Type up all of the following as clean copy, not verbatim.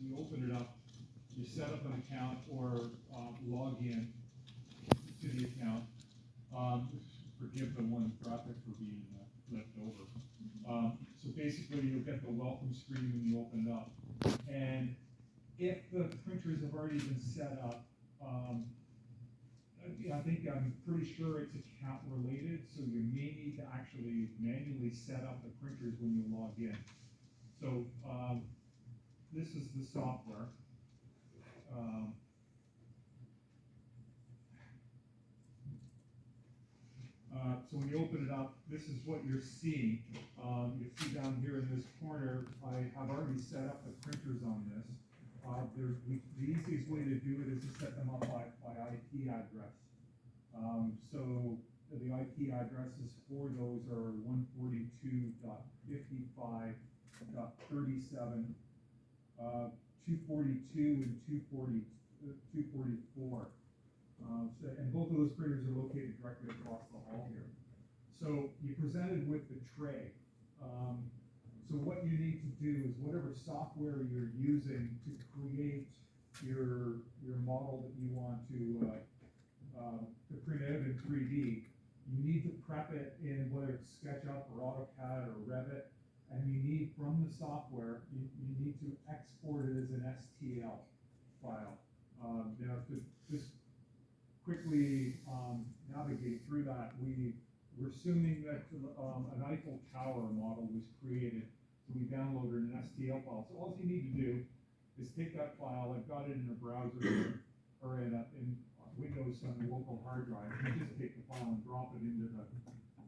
you open it up, you set up an account or log in to the account. Forgive the one graphic for being left over. So basically, you'll get the welcome screen when you open it up. And if the printers have already been set up, I think I'm pretty sure it's account related, so you may need to actually manually set up the printers when you log in. So this is the software. So when you open it up, this is what you're seeing. You see down here in this corner, I have already set up the printers on this. The easiest way to do it is to set them up by IP address. So the IP addresses for those are 142.55.37, 242 and 244. And both of those printers are located directly across the hall here. So you're presented with the tray. So what you need to do is whatever software you're using to create your model that you want to print out in 3D, you need to prep it in whether it's SketchUp or AutoCAD or Revit, and you need from the software, you need to export it as an STL file. Now to just quickly navigate through that, we're assuming that an Eiffel Tower model was created, so we downloaded an STL file. So all you need to do is take that file. I've got it in a browser or in Windows on the local hard drive. You just take the file and drop it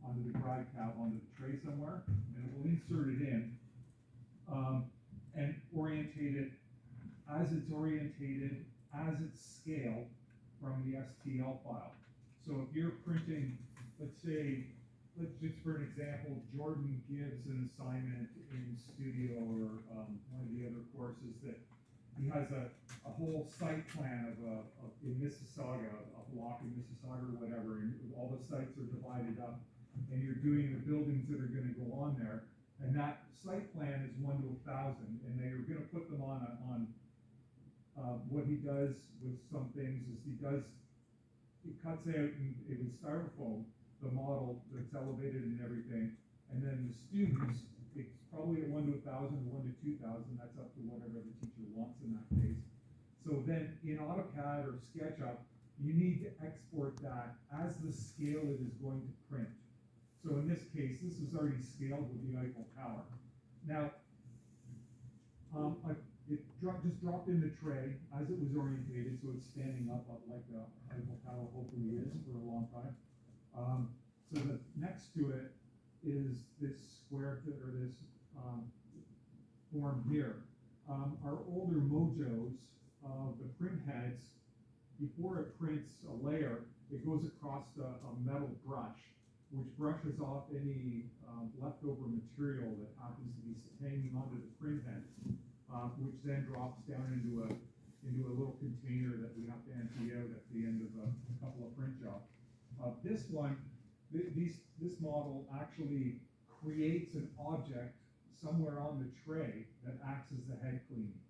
onto the drive tab onto the tray somewhere, and it will insert it in and orientate it as it's orientated, as it's scaled from the STL file. So if you're printing, let's just for an example, Jordan gives an assignment in Studio or one of the other courses that he has a whole site plan of in Mississauga, a block in Mississauga or whatever, and all the sites are divided up, and you're doing the buildings that are going to go on there, and that site plan is 1 to 1,000, and they are going to put them on what he does with some things is he cuts out in styrofoam the model that's elevated and everything, and then the students, it's probably at 1 to 1,000, 1 to 2,000, that's up to whatever the teacher wants in that case. So then in AutoCAD or SketchUp, you need to export that as the scale it is going to print. So in this case, this is already scaled with the Eiffel Tower. Now, it just dropped in the tray as it was orientated, so it's standing up like the Eiffel Tower hopefully is for a long time. So the next to it is this square or this form here. Our older Mojos, the print heads, before it prints a layer, it goes across a metal brush, which brushes off any leftover material that happens to be hanging onto the print head, which then drops down into a little container that we have to empty out at the end of a couple of print jobs. This one, this model actually creates an object somewhere on the tray that acts as the head cleaning.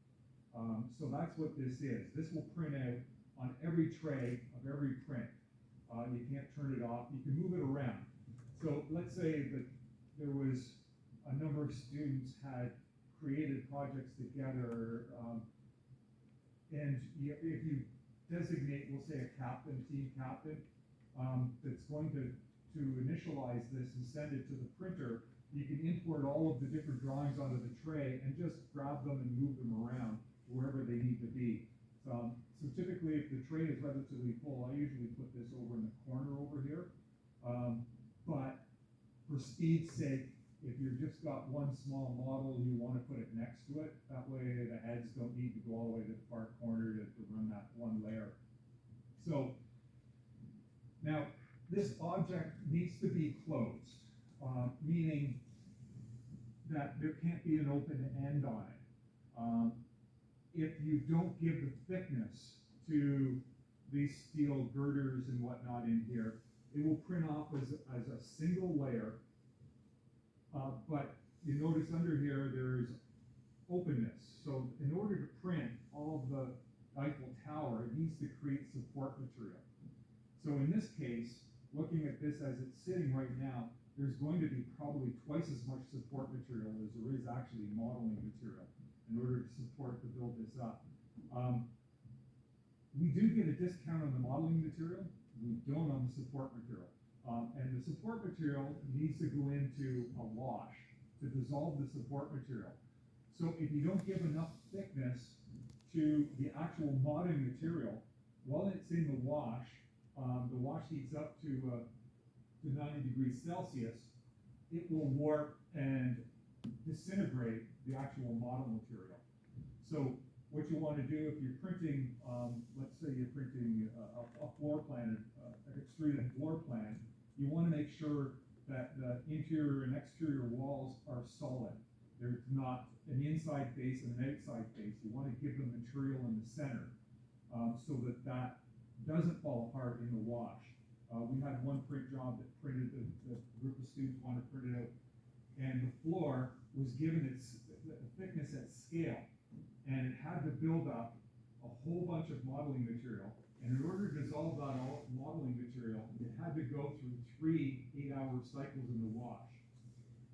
So that's what this is. This will print out on every tray of every print. You can't turn it off. You can move it around. So let's say that there was a number of students had created projects together, and if you designate, we'll say a captain, team captain, that's going to initialize this and send it to the printer, you can import all of the different drawings onto the tray and just grab them and move them around wherever they need to be. So typically, if the tray is relatively full, I usually put this over in the corner over here. But for speed's sake, if you've just got one small model, you want to put it next to it. That way the heads don't need to go all the way to the far corner to run that one layer. So now this object needs to be closed, meaning that there can't be an open end on it. If you don't give the thickness to these steel girders and whatnot in here, it will print off as a single layer. But you notice under here, there's openness. So in order to print all of the Eiffel Tower, it needs to create support material. So in this case, looking at this as it's sitting right now, there's going to be probably twice as much support material as there is actually modeling material in order to support to build this up. We do get a discount on the modeling material. We don't on the support material. And the support material needs to go into a wash to dissolve the support material. So if you don't give enough thickness to the actual modeling material, while it's in the wash heats up to 90 degrees Celsius, it will warp and disintegrate the actual model material. So what you want to do if you're printing, let's say you're printing a floor plan, an extruded floor plan, you want to make sure that the interior and exterior walls are solid. There's not an inside face and an outside face. You want to give the material in the center so that that doesn't fall apart in the wash. We had one print job that printed, the group of students wanted to print it out, and the floor was given its thickness at scale, and it had to build up a whole bunch of modeling material, and in order to dissolve that modeling material, it had to go through 3 8-hour cycles in the wash.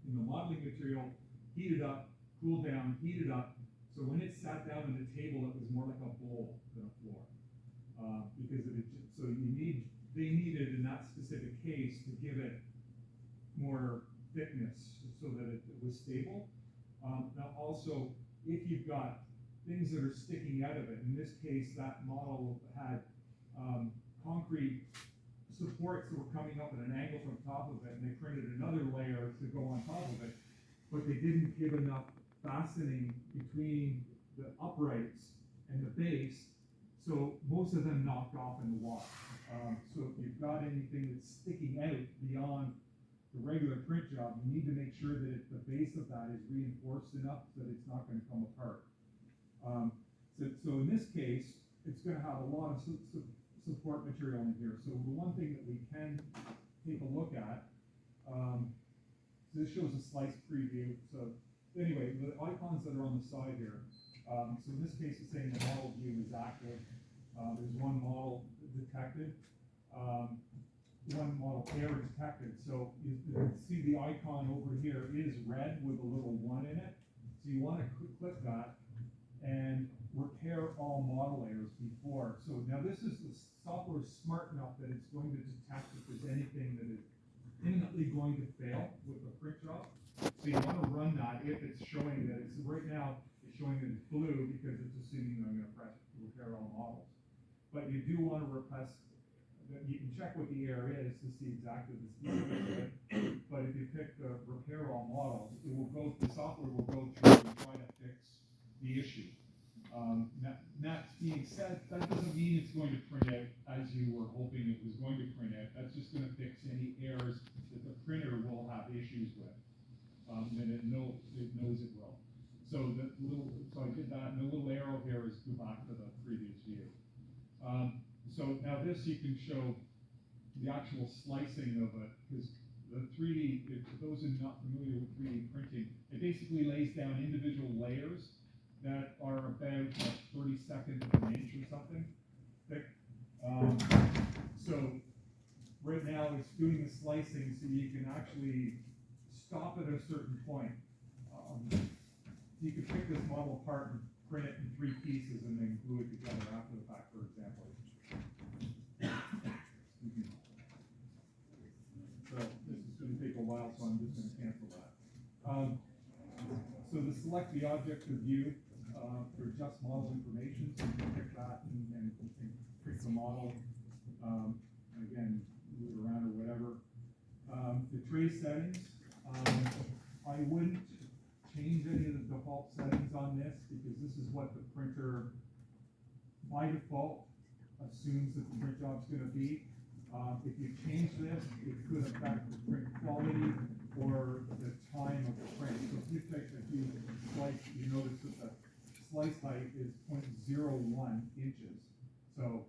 And the modeling material heated up, cooled down, heated up, so when it sat down on the table, it was more like a bowl than a floor. Because they needed in that specific case to give it more thickness so that it was stable. Now also, if you've got things that are sticking out of it, in this case, that model had concrete supports that were coming up at an angle from top of it, and they printed another layer to go on top of it, but they didn't give enough fastening between the uprights and the base, so most of them knocked off in the wash. So if you've got anything that's sticking out beyond the regular print job, you need to make sure that the base of that is reinforced enough that it's not going to come apart. So in this case, it's going to have a lot of support material in here. So the one thing that we can take a look at, this shows a slice preview. So anyway, the icons that are on the side here. So in this case, it's saying the model view is active. There's one model detected, one model pair detected. So you can see the icon over here is red with a little 1 in it. So you want to click that and repair all model layers before. So now the software is smart enough that it's going to detect if there's anything that is imminently going to fail with the print job. So you want to run that if it's showing that it's, right now, it's showing that it's blue because it's assuming I'm going to press repair all models. But you do want to repress, you can check what the error is to see exactly the specifics of it. But if you pick the repair all models, it will go, the software will go through and try to fix the issue. That being said, that doesn't mean it's going to print out as you were hoping it was going to print out. That's just going to fix any errors that the printer will have issues with. And it knows it will. So I did that, and the little arrow here is go back to the previous view. So now this you can show the actual slicing of it, because the 3D, for those who are not familiar with 3D printing, it basically lays down individual layers that are about 32nd of an inch or something thick. So right now it's doing the slicing so you can actually stop at a certain point. You could pick this model apart and print it in 3 pieces and then glue it together after the fact, for example. So this is going to take a while, so I'm just going to cancel that. So to select the object to view for just model information, so you can pick that and pick the model, again, move it around or whatever. The tray settings, I wouldn't change any of the default settings on this because this is what the printer by default assumes that the print job's going to be. If you change this, it could affect the print quality or the time of the print. So if you slice, you notice that the slice height is 0.01 inches. So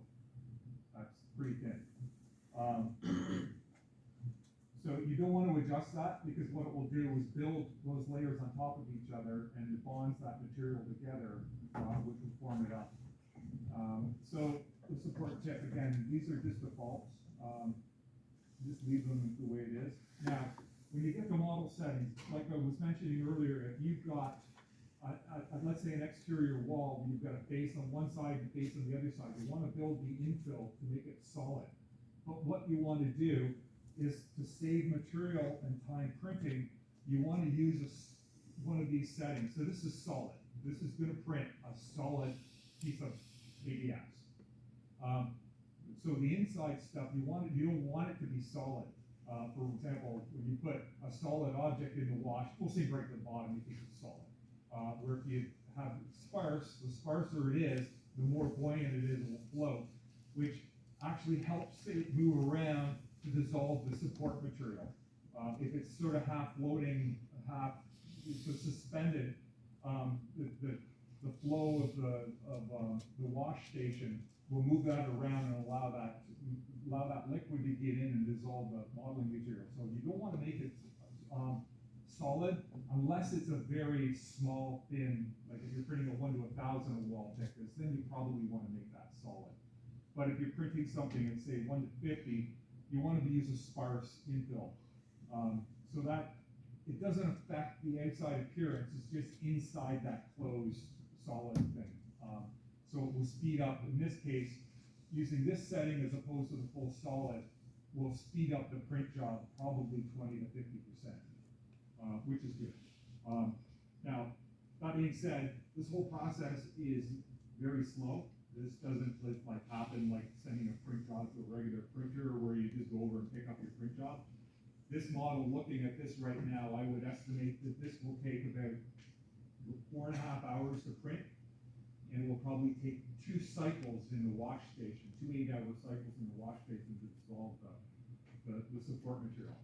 that's pretty thin. So you don't want to adjust that, because what it will do is build those layers on top of each other, and it bonds that material together, which will form it up. So the support tip, again, these are just defaults. Just leave them the way it is. Now, when you get to model settings, like I was mentioning earlier, if you've got, let's say, an exterior wall, you've got a face on one side and a face on the other side, you want to build the infill to make it solid. But what you want to do is, to save material and time printing, you want to use one of these settings. So this is solid. This is going to print a solid piece of ABS. So the inside stuff, you don't want it to be solid. For example, when you put a solid object in the wash, we'll see right at the bottom, you think it's solid. Where if you have sparse, the sparser it is, the more buoyant it is, it will float, which actually helps it move around to dissolve the support material. If it's sort of half floating, half suspended, the flow of the wash station will move that around and allow that liquid to get in and dissolve the modeling material. So you don't want to make it solid unless it's a very small, thin, like if you're printing a 1 to 1,000 wall thickness, then you probably want to make that solid. But if you're printing something at, say, 1 to 50, you want to use a sparse infill. So that it doesn't affect the outside appearance, it's just inside that closed solid thing. So it will speed up, in this case, using this setting as opposed to the full solid, will speed up the print job probably 20 to 50%, which is good. Now, that being said, this whole process is very slow. This doesn't like happen like sending a print job to a regular printer where you just go over and pick up your print job. This model, looking at this right now, I would estimate that this will take about 4.5 hours to print, and it will probably take 2 cycles in the wash station, 2 8-hour cycles in the wash station to dissolve the support material.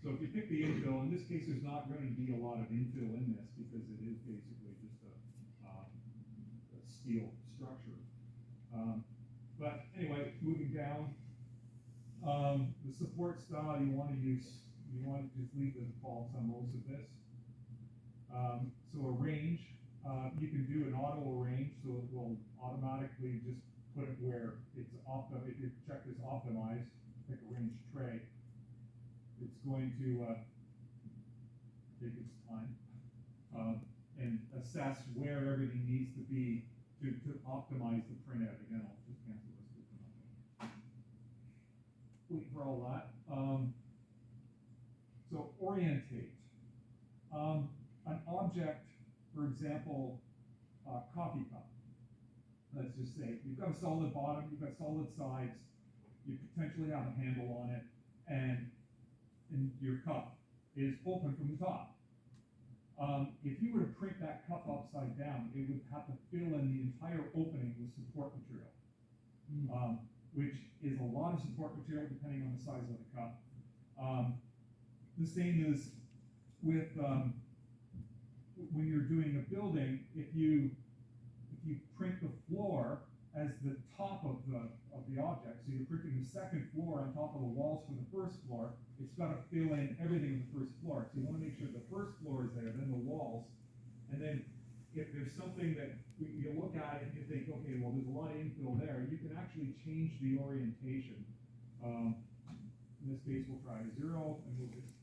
So if you pick the infill, in this case, there's not going to be a lot of infill in this because it is basically just a steel structure. But anyway, moving down, the support style you want to just leave the defaults on most of this. So a range, you can do an auto arrange, so it will automatically just put it where it's if you check this optimized, pick a range tray, it's going to take its time and assess where everything needs to be to optimize the printout. Again, I'll just cancel this. Wait for all that. So orientate. An object, for example, coffee cup. Let's just say you've got a solid bottom, you've got solid sides, you potentially have a handle on it, and your cup is open from the top. If you were to print that cup upside down, it would have to fill in the entire opening with support material, which is a lot of support material depending on the size of the cup. The same is with when you're doing a building. If you print the floor as the top of the object, so you're printing the second floor on top of the walls for the first floor, it's got to fill in everything in the first floor. So you want to make sure the first floor is there, then the walls, and then if there's something that you look at it and you think, okay, well, there's a lot of infill there, you can actually change the orientation. In this case, we'll try 0, and we'll just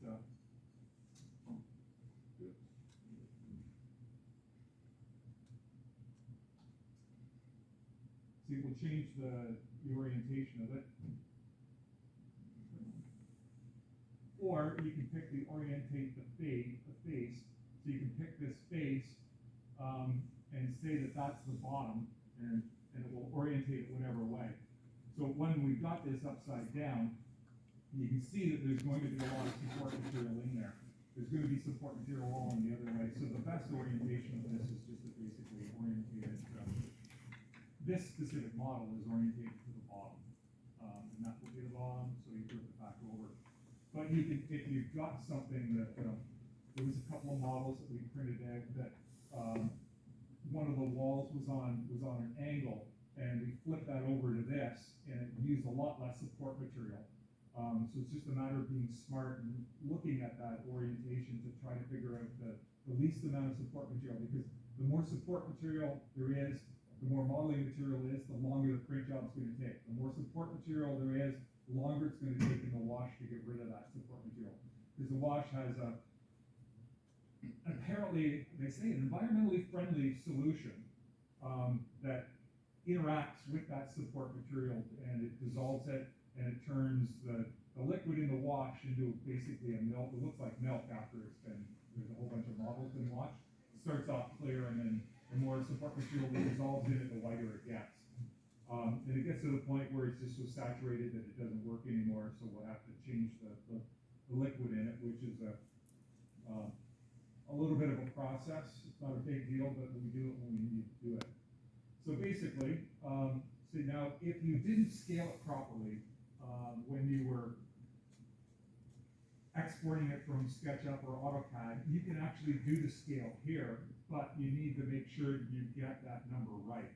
see, we'll change the orientation of it. Or you can pick the orientate the face. So you can pick this face and say that that's the bottom, and it will orientate it whatever way. So when we've got this upside down, you can see that there's going to be a lot of support material in there. There's going to be support material rolling the other way. So the best orientation of this is just to basically orientate it. This specific model is orientated to the bottom, and that will be the bottom. So you flip it back over. But you can, if you've got something that there was a couple of models that we printed out that one of the walls was on an angle, and we flipped that over to this, and it used a lot less support material. So it's just a matter of being smart and looking at that orientation to try to figure out the least amount of support material, because the more support material there is, the more modeling material is, the longer the print job's going to take. The more support material there is, the longer it's going to take in the wash to get rid of that support material. Because the wash has apparently, they say, an environmentally friendly solution that interacts with that support material, and it dissolves it, and it turns the liquid in the wash into basically a milk. It looks like milk after it's been, there's a whole bunch of models been washed. It starts off clear, and then the more support material that dissolves in it, the whiter it gets. And it gets to the point where it's just so saturated that it doesn't work anymore, so we'll have to change the liquid in it, which is a little bit of a process. It's not a big deal, but we do it when we need to do it. So basically, see now, if you didn't scale it properly, when you were exporting it from SketchUp or AutoCAD, you can actually do the scale here, but you need to make sure you get that number right.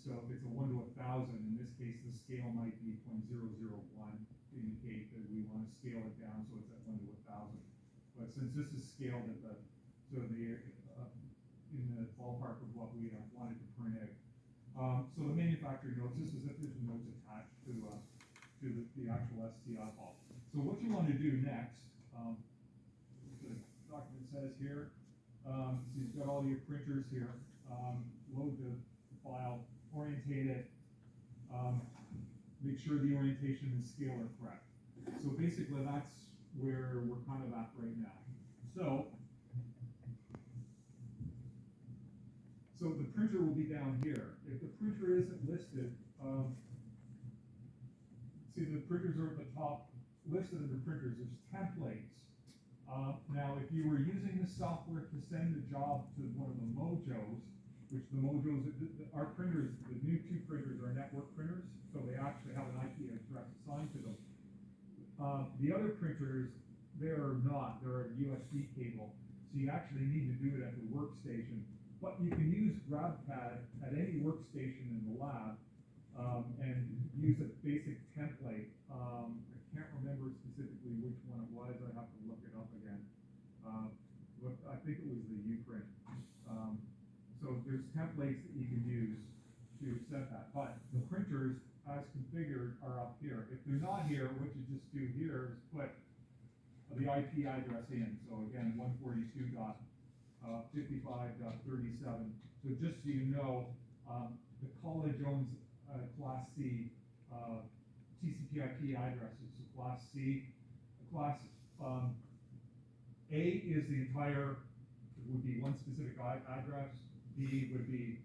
So if it's a 1 to 1,000, in this case, the scale might be 0.001 to indicate that we want to scale it down so it's at 1 to 1,000. But since this is scaled at the, in the ballpark of what we wanted to print out. So the manufacturer notes, this is if there's notes attached to the actual STI ball. So what you want to do next, the document says here, so you've got all your printers here, load the file, orientate it, make sure the orientation and scale are correct. So basically that's where we're kind of at right now. So the printer will be down here. If the printer isn't listed, see the printers are at the top, listed under printers, there's templates. Now, if you were using this software to send the job to one of the Mojos, which the Mojos, our printers, the new two printers are network printers, so they actually have an IP address assigned to them. The other printers, they're not, they're a USB cable, so you actually need to do it at the workstation. But you can use GrabCAD at any workstation in the lab and use a basic template. I can't remember specifically which one it was. I have to look it up again. But I think it was the Uprint. So there's templates that you can use to set that. But the printers, as configured, are up here. If they're not here, what you just do here is put the IP address in. So again, 142.55.37. So just so you know, the college owns Class C TCP/IP addresses. So Class C, Class A is the entire, would be one specific address. B would be,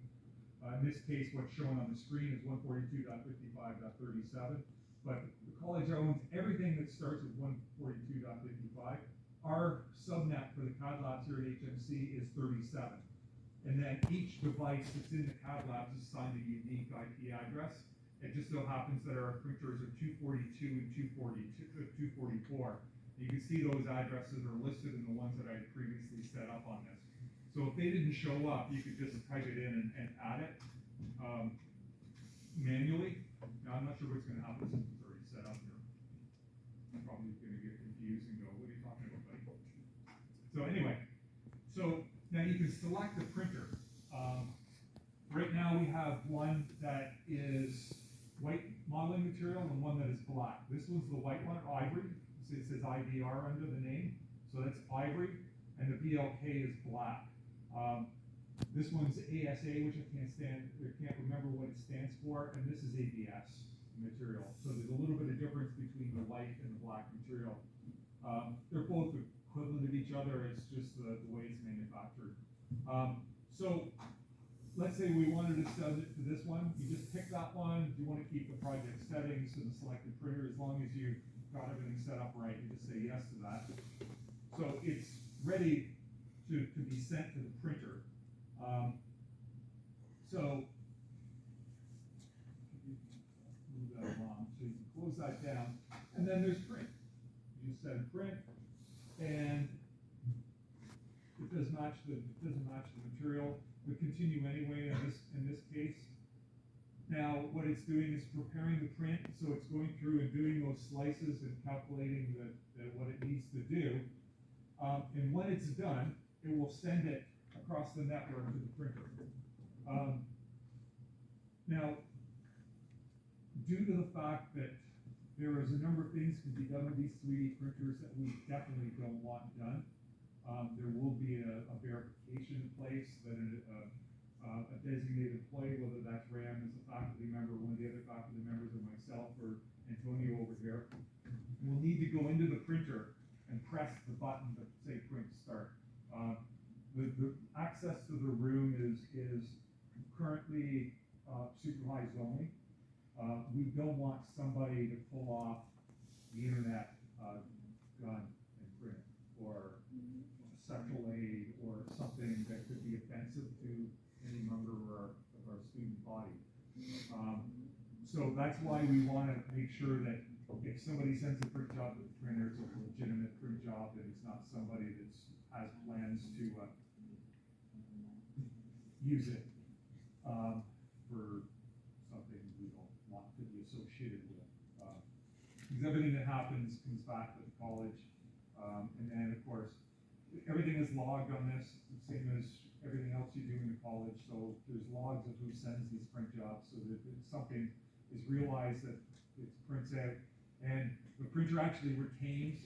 in this case, what's shown on the screen is 142.55.37. But the college owns everything that starts with 142.55. Our subnet for the CAD labs here at HMC is 37. And then each device that's in the CAD labs is assigned a unique IP address. It just so happens that our printers are 242 and 244. You can see those addresses are listed in the ones that I had previously set up on this. So if they didn't show up, you could just type it in and add it manually. Now I'm not sure what's going to happen since it's already set up here. I'm probably going to get confused and go, what are you talking about, buddy? So anyway, so now you can select the printer. Right now we have one that is white modeling material and one that is black. This one's the white one, ivory. It says IVR under the name, so that's ivory, and the BLK is black. This one's ASA, which I can't remember what it stands for, and this is ABS material. So there's a little bit of difference between the white and the black material. They're both equivalent of each other, it's just the way it's manufactured. So let's say we wanted to send it to this one. You just pick that one. You want to keep the project settings to the selected printer. As long as you got everything set up right, you just say yes to that. So it's ready to be sent to the printer. So move that along. So you can close that down, and then there's print. You just said print, and it doesn't match the material. We continue anyway in this case. now what it's doing is preparing the print, so it's going through and doing those slices and calculating what it needs to do. And when it's done, it will send it across the network to the printer. Now, due to the fact that there is a number of things can be done with these 3D printers that we definitely don't want done, there will be a verification in place that a designated employee, whether that's Ram as a faculty member, one of the other faculty members, or myself, or Antonio over here, will need to go into the printer and press the button to say print start. The access to the room is currently supervised only. We don't want somebody to pull off the internet gun and print, or sexual aid, or something that could be offensive to any member of our student body. So that's why we want to make sure that if somebody sends a print job to the printer, it's a legitimate print job, that it's not somebody that has plans to use it for something we don't want to be associated with. Because everything that happens comes back to the college, and then of course everything is logged on this, the same as everything else you do in the college. So there's logs of who sends these print jobs, so that if something is realized that it prints out, and the printer actually retains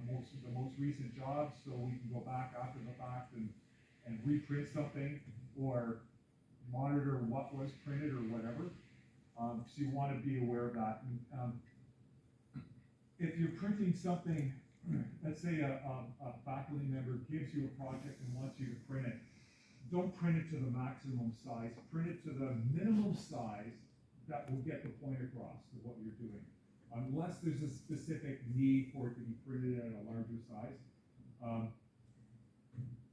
most of the most recent jobs, so we can go back after the fact and reprint something, or monitor what was printed or whatever. So you want to be aware of that. And, if you're printing something, let's say a faculty member gives you a project and wants you to print it, don't print it to the maximum size, print it to the minimum size that will get the point across of what you're doing. Unless there's a specific need for it to be printed at a larger size.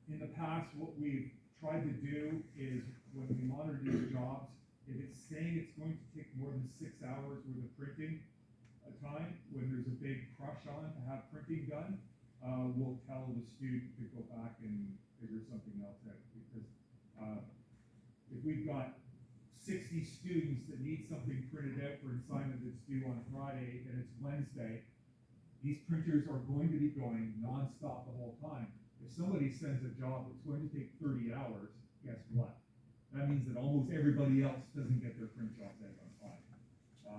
In the past, what we've tried to do is, when we monitor these jobs, if it's saying it's going to take more than 6 hours worth of printing a time, when there's a big crush on to have printing done, we'll tell the student to go back and figure something else out. Because if we've got 60 students that need something printed out for an assignment that's due on Friday and it's Wednesday, these printers are going to be going nonstop the whole time. If somebody sends a job that's going to take 30 hours, guess what? That means that almost everybody else doesn't get their print jobs out on time.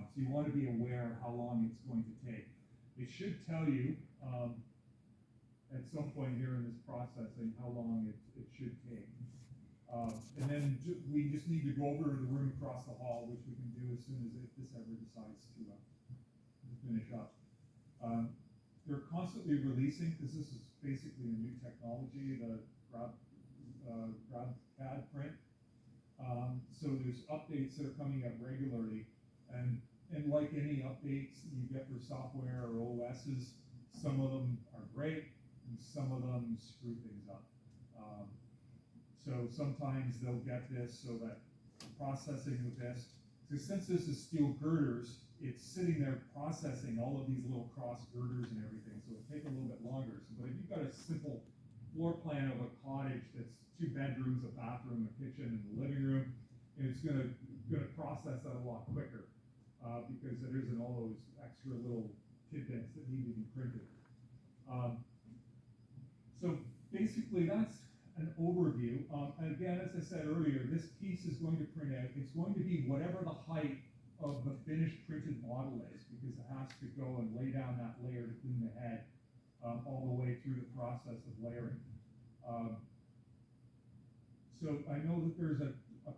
So you want to be aware of how long it's going to take. It should tell you at some point here in this processing how long it should take. And then we just need to go over to the room across the hall, which we can do as soon as this ever decides to finish up. They're constantly releasing, because this is basically a new technology, the GrabCAD print. So there's updates that are coming out regularly, and like any updates you get for software or OSs, some of them are great, and some of them screw things up. So sometimes they'll get this so that processing with this, because since this is steel girders, it's sitting there processing all of these little cross girders and everything, so it'll take a little bit longer. So, but if you've got a simple floor plan of a cottage that's 2 bedrooms, a bathroom, a kitchen, and a living room, and it's gonna process that a lot quicker, because there isn't all those extra little tidbits that need to be printed. So basically that's an overview. And again, as I said earlier, this piece is going to print out, it's going to be whatever the height of the finished printed model is, because it has to go and lay down that layer to clean the head all the way through the process of layering. So I know that there's a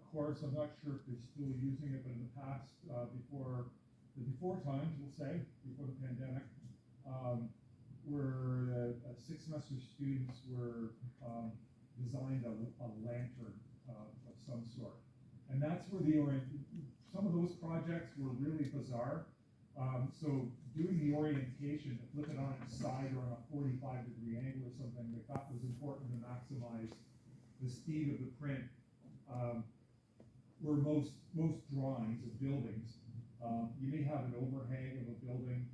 course, I'm not sure if they're still using it, but in the past, before times, we'll say, before the pandemic, where 6 semester students were designed a lantern of some sort. And that's where some of those projects were really bizarre. So doing the orientation, to flip it on its side or on a 45-degree angle or something, they thought was important to maximize the speed of the print. Where most drawings of buildings, you may have an overhang of a building.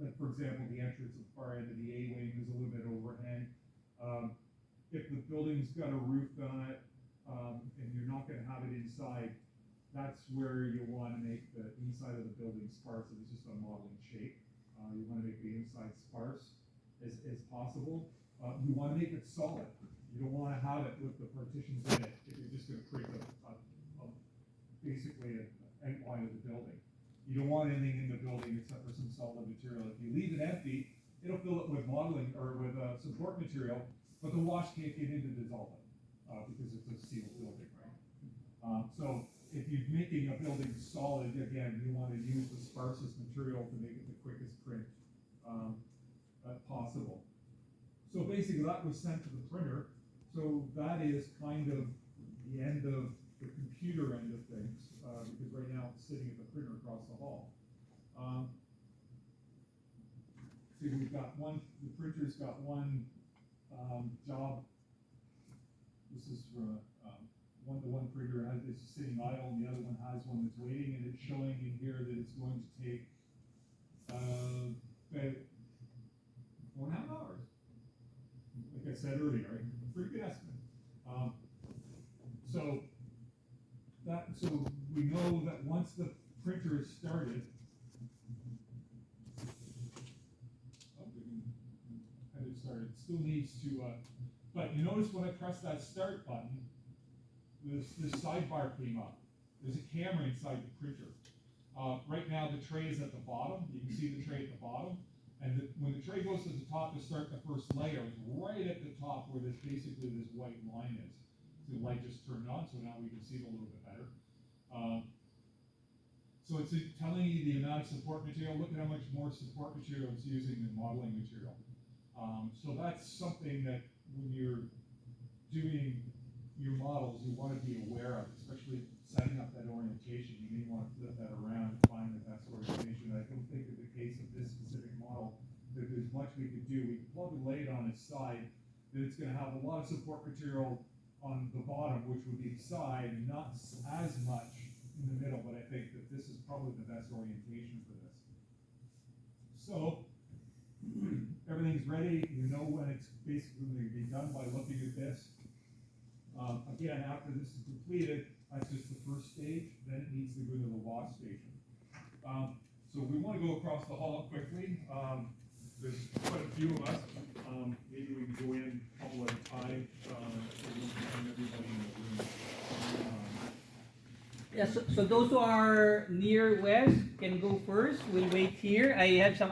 Like for example, the entrance at the far end of the A wing is a little bit overhang. If the building's got a roof on it, and you're not not gonna have it inside, that's where you wanna make the inside of the building sparse, so it's just a modeling shape. You wanna make the inside sparse as possible. You wanna make it solid. You don't wanna have it with the partitions in it, if you're just gonna create basically an outline of the building. You don't want anything in the building except for some solid material. If you leave it empty, it'll fill it with modeling, or with support material, but the wash can't get in to dissolve it, because it's a sealed building, right? So if you're making a building solid, again, you wanna use the sparsest material to make it the quickest print possible. So basically that was sent to the printer, so that is kind of the end of the computer end of things, because right now it's sitting at the printer across the hall. See, we've got the printer's got one job. This is from one printer is sitting idle, and the other one has one that's waiting, and it's showing in here that it's going to take about 4.5 hours. Like I said earlier, pretty good estimate. So we know that once the printer is started, it still needs to, but you notice when I press that start button, this sidebar came up. There's a camera inside the printer. Right now the tray is at the bottom. You can see the tray at the bottom. And when the tray goes to the top to start the first layer, it's right at the top where this white line is. So the light just turned on, so now we can see it a little bit better. So it's telling you the amount of support material. Look at how much more support material it's using than modeling material. So that's something that when you're doing your models, you want to be aware of, especially setting up that orientation. You may want to flip that around and find the best orientation. I don't think in the case of this specific model that there's much we could do. We could probably lay it on its side, that it's going to have a lot of support material on the bottom, which would be side, and not as much in the middle, but I think that this is probably the best orientation for this. So, everything's ready. You know when it's basically going to be done by looking at this. Again, after this is completed, that's just the first stage, then it needs to go to the wash station. So we want to go across the hall quickly. There's quite a few of us. Maybe we can go in a couple at a time, so we can find everybody in the room. Yeah, so those who are near west can go first. We'll wait here. I have some